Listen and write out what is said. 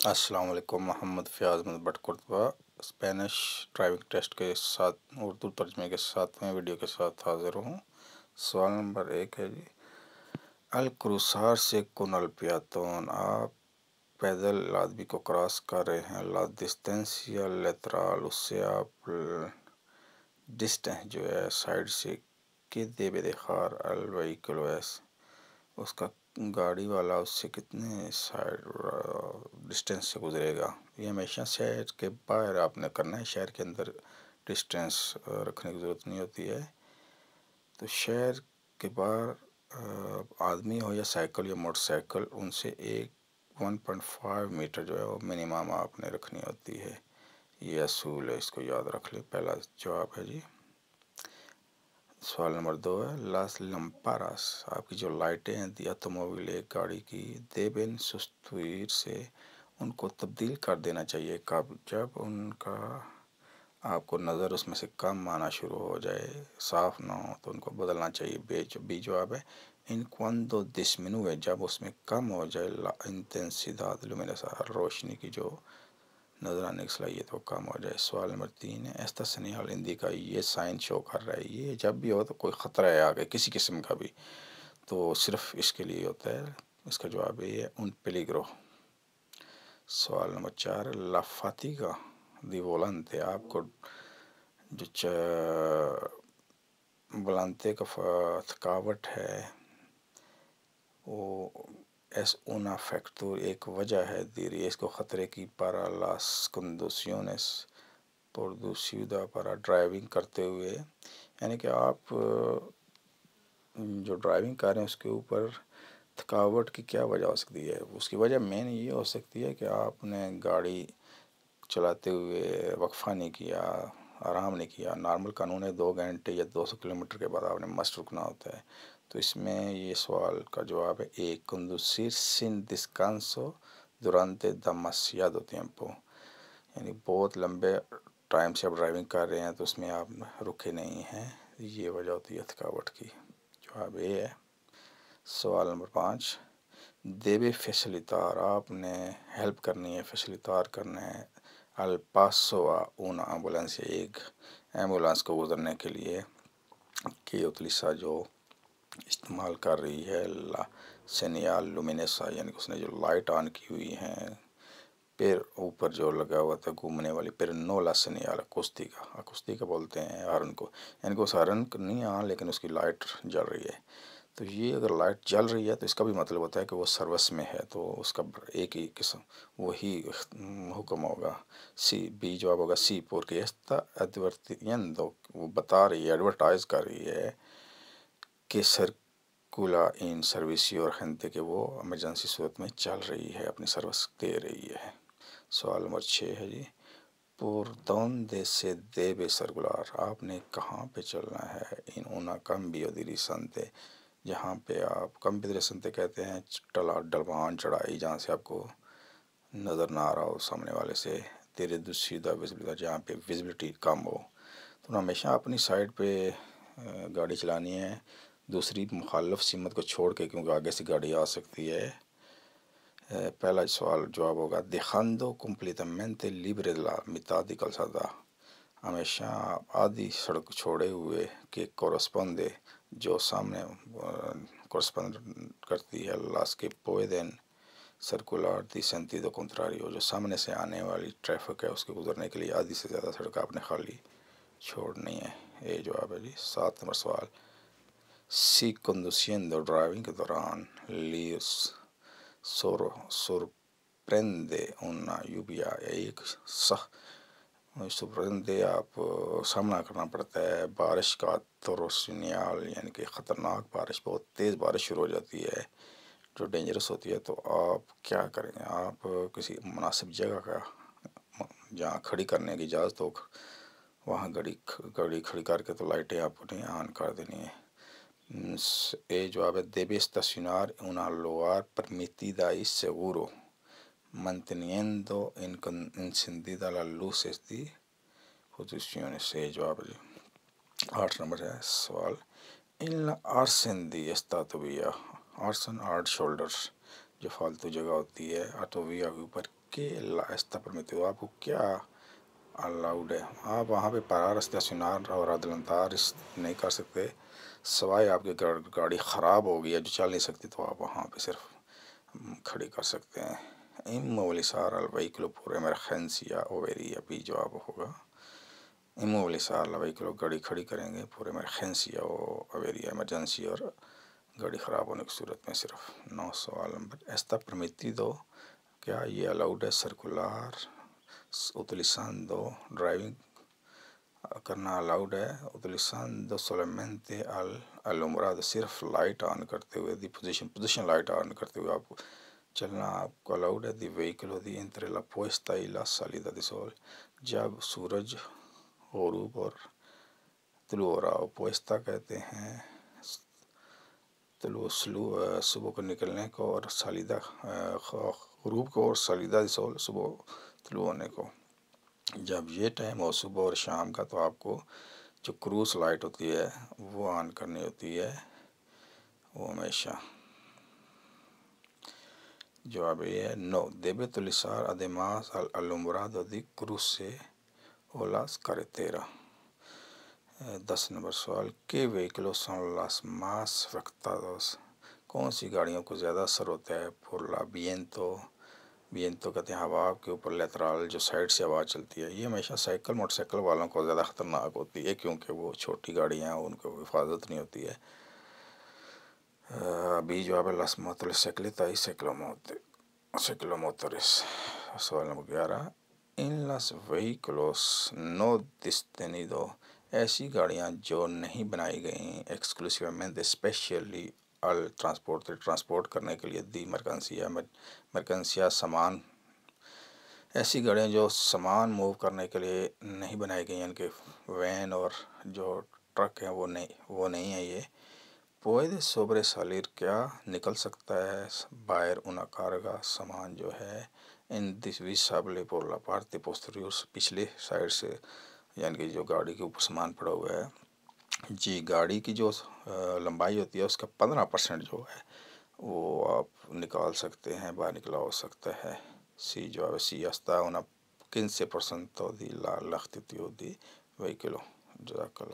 السلام علیکم، محمد فیاض بٹ کرتبہ اسپینش ڈرائیونگ ٹیسٹ کے ساتھ اردو ترجمے کے ساتویں ویڈیو کے ساتھ حاضر ہوں۔ سوال نمبر 1 ہے جی، الکروسار سے کن الپیاتون، آپ پیدل آدمی کو کراس کر رہے ہیں، لا ڈسٹینسیا لیترال، اس سے آپ ڈسٹینس جو ہے سائڈ سے کہ دے بے دخار الویکلو ایس، اس کا گاڑی والا اس سے کتنے سائڈ ڈسٹینس سے گزرے گا۔ یہ ہمیشہ شہر کے باہر آپ نے کرنا ہے، شہر کے اندر ڈسٹینس رکھنے کی ضرورت نہیں ہوتی ہے۔ تو شہر کے باہر آدمی ہو یا سائیکل یا موٹر سائیکل، ان سے 1.5 میٹر جو ہے وہ منیمم آپ نے رکھنی ہوتی ہے۔ یہ اصول ہے، اس کو یاد رکھ لیں۔ پہلا جواب ہے جی۔ سوال نمبر 2 ہے، لاس لمپارس، آپ کی جو لائٹیں ہیں دی آٹوموبل، ایک گاڑی کی، دیبن سستویر سے ان کو تبدیل کر دینا چاہیے کب؟ جب ان کا آپ کو نظر اس میں سے کم آنا شروع ہو جائے، صاف نہ ہو تو ان کو بدلنا چاہیے۔ بی جواب ہے ان cuando disminuye، جب اس میں کم ہو جائے لا intensidad luminosa، روشنی کی جو نظر آنے کی صلاحیت وہ کم ہو جائے۔ سوال نمبر 3 ہے، ایستا سنیال ہندی کا، یہ سائن شو کر رہا ہے، یہ جب بھی ہو تو کوئی خطرہ ہے آگے کسی قسم کا بھی تو صرف اس کے لیے ہوتا ہے۔ اس کا جواب یہ ہے ان پیلیگرو۔ سوال نمبر 4 ہے، لا فاتیگا دی volante، آپ کو جو volante کا تھکاوٹ ہے وہ ایس una factor، ایک وجہ ہے دی riesgo خطرے کی para las conducciones producidas para driving کرتے ہوئے، یعنی کہ آپ جو ڈرائیونگ کر رہے ہیں اس کے اوپر تھکاوٹ کی کیا وجہ ہو سکتی ہے؟ اس کی وجہ مین یہ ہو سکتی ہے کہ آپ نے گاڑی چلاتے ہوئے وقفہ نہیں کیا، آرام نہیں کیا۔ نارمل قانون ہے 2 گھنٹے یا 200 کلومیٹر کے بعد آپ نے مست رکنا ہوتا ہے۔ تو اس میں یہ سوال کا جواب ہے ایک conducir sin descanso durante demasiado tiempo، یعنی بہت لمبے ٹائم سے آپ ڈرائیونگ کر رہے ہیں تو اس میں آپ رکے نہیں ہیں، یہ وجہ ہوتی ہے تھکاوٹ کی۔ جواب یہ ہے۔ سوال نمبر 5، دیبے فیسلیتار، آپ نے ہیلپ کرنی ہے، فیسلیتار کرنا ہے الپاسو اون ایمبولینس، ایک ایمبولینس کو گزرنے کے لیے کہ اتلیسا جو استعمال کر رہی ہے لا سینیال لومینیسا، یعنی کہ اس نے جو لائٹ آن کی ہوئی ہیں، پھر اوپر جو لگا ہوا تھا گھومنے والی، پھر نو لا سینیال اکوسٹیکا بولتے ہیں ہارن کو، یعنی کہ اس ہارن نہیں آن لیکن اس کی لائٹ جل رہی ہے۔ تو یہ اگر لائٹ جل رہی ہے تو اس کا بھی مطلب ہوتا ہے کہ وہ سروس میں ہے، تو اس کا ایک ہی قسم وہی حکم ہوگا۔ بی جواب ہوگا سی، porque está advirtiendo، وہ بتا رہی ہے، ایڈورٹائز کر رہی ہے کہ سرکولا ان سروسی اور ہنتے کہ وہ ایمرجنسی صورت میں چل رہی ہے، اپنی سروس دے رہی ہے۔ سوال نمبر 6 ہے جی، por donde se debe circular، آپ نے کہاں پہ چلنا ہے ان una cambio di risante، جہاں پہ آپ cambio di risante کہتے ہیں ڈلوان چڑھائی، جہاں سے آپ کو نظر نہ آ رہا ہو سامنے والے سے، تیرے دوسیدہ ویزیبلٹی، جہاں پہ ویزیبلٹی کم ہو، تو ہمیشہ اپنی سائڈ پہ گاڑی چلانی ہے، دوسری مخالف سمت کو چھوڑ کے، کیونکہ آگے سے گاڑی آ سکتی ہے۔ پہلا سوال جواب ہوگا dejando completamente libre la mitad di calzada، ہمیشہ آدھی سڑک چھوڑے ہوئے کہ کورسپونڈے جو سامنے کورسپونڈ کرتی ہے las que pueden circular di sentido contrario، جو سامنے سے آنے والی ٹریفک ہے اس کے گزرنے کے لیے آدھی سے زیادہ سڑک آپ نے خالی چھوڑنی ہے۔ یہ جواب ہے جی۔ 7 نمبر سوال، سی conduciendo، ڈرائیونگ کے دوران، لیس sorprende una lluvia، ایک sorprende آپ سامنا کرنا پڑتا ہے بارش کا، torrencial، یعنی کہ خطرناک بارش، بہت تیز بارش شروع ہو جاتی ہے جو ڈینجرس ہوتی ہے، تو آپ کیا کریں گے؟ آپ کسی مناسب جگہ کا جہاں کھڑی کرنے کی اجازت ہو وہاں گاڑی کھڑی کر کے تو لائٹیں آپ نے آن کر دینی ہے۔ اے جواب ہے debe estacionar en un lugar permitida y seguro manteniendo encendida las luces de posiciones۔ اے جواب ہے۔ 8 نمبر ہے سوال، en la arsen di estatuilla، arsen art shoulders, جو فالتو جگہ ہوتی ہے آٹو ویا کے اوپر کہ ایستا پرمیتو آپ کو کیا الاؤڈ ہے. آپ وہاں پہ پارار استیشنار اور adelantar نہیں کر سکتے سوائے آپ کی گاڑی خراب ہو گئی ہے جو چل نہیں سکتی تو آپ وہاں پہ صرف کھڑی کر سکتے ہیں. Immobilizar al vehículo por emergencia o avería بھی جواب ہوگا. Immobilizar al vehículo گاڑی کھڑی کریں گے por emergencia o avería emergency اور گاڑی خراب ہونے کی صورت میں صرف. 9 سوال نمبر está permitido کیا یہ الاؤڈ ہے سرکولار utilizando ڈرائیونگ کرنا الاؤڈ ہے utilizando solamente al alumbrado صرف لائٹ آن کرتے ہوئے دی پوزیشن لائٹ آن کرتے ہوئے آپ کو چلنا آپ کو الاؤڈ ہے. دی وہیکلو دی entre la puesta y la salida de sol جب سورج غروب اور طلوع ہو رہا ہو. پوستا کہتے ہیں طلوع صبح کو نکلنے کو اور سالیدہ غروب کو اور سالیدہ دی سول صبح طلوع ہونے کو. جب یہ ٹائم ہو صبح اور شام کا تو آپ کو جو کروز لائٹ ہوتی ہے وہ آن کرنی ہوتی ہے وہ ہمیشہ. جواب یہ ہے no debe utilizar además al alumbrado de cruce o las carreteras. 10 number سوال ¿qué vehículos son las más afectados کون سی گاڑیوں کو زیادہ اثر ہوتا ہے por la viento کہتے ہیں ہوا کے اوپر لیترال جو سائڈ سے ہوا چلتی ہے. یہ ہمیشہ سائیکل موٹر سائیکل والوں کو زیادہ خطرناک ہوتی ہے کیونکہ وہ چھوٹی گاڑیاں ہیں ان کو حفاظت نہیں ہوتی ہے. ابھی جو ہے las motocicletas y ciclomotores. سوال number 11 en los vehículos no destinados ایسی گاڑیاں جو نہیں بنائی گئیں ایکسکلوسیومنٹ اسپیشلی al ٹرانسپورٹ کرنے کے لیے دی مرکنسیا سامان ایسی گاڑیاں جو سامان موو کرنے کے لیے نہیں بنائی گئی یعنی کہ وین اور جو ٹرک ہیں وہ نہیں ہے. یہ puede sobresalir کیا نکل سکتا ہے باہر una carga سامان جو ہے indivisible por la parte posterior پچھلے سائڈ سے یعنی کہ جو گاڑی کے اوپر سامان پڑا ہوا ہے. جی گاڑی کی جو لمبائی ہوتی ہے اس کا 15% جو ہے وہ آپ نکال سکتے ہیں باہر نکلا ہو سکتا ہے. سی جو ہے سی hasta una 15% di la longitud di vehículo. جزاک اللہ.